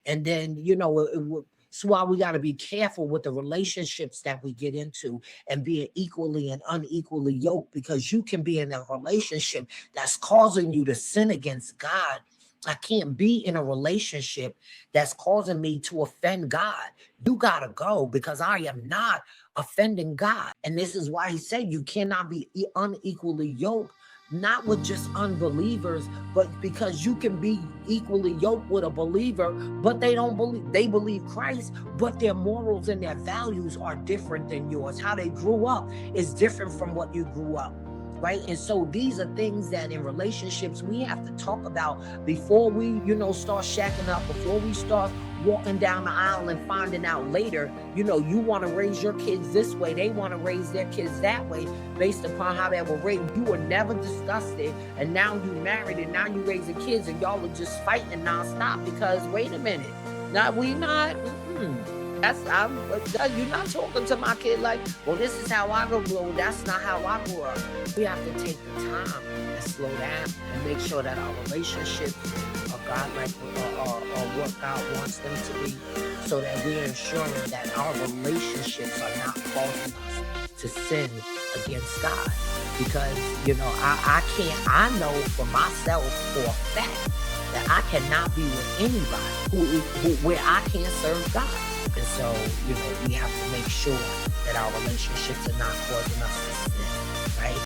And then, it's why we got to be careful with the relationships that we get into and being equally and unequally yoked, because you can be in a relationship that's causing you to sin against God. I can't be in a relationship that's causing me to offend God. You got to go, because I am not offending God. And this is why he said you cannot be unequally yoked, not with just unbelievers, but because you can be equally yoked with a believer, but they believe Christ, but their morals and their values are different than yours. How they grew up is different from what you grew up. Right. And so these are things that in relationships we have to talk about before we, start shacking up, before we start walking down the aisle and finding out later, you want to raise your kids this way, they want to raise their kids that way, based upon how they were raised. You were never discussed it, and now you married, and now you raising kids, and y'all are just fighting nonstop because wait a minute, now we not. You're not talking to my kid like, well, this is how I grew up. That's not how I grew up. We have to take the time and slow down and make sure that our relationships are God like, or what God wants them to be, so that we're ensuring that our relationships are not causing us to sin against God. Because I know for myself for a fact that I cannot be with anybody where I can't serve God. And so, we have to make sure that our relationships are not causing us to sin, right?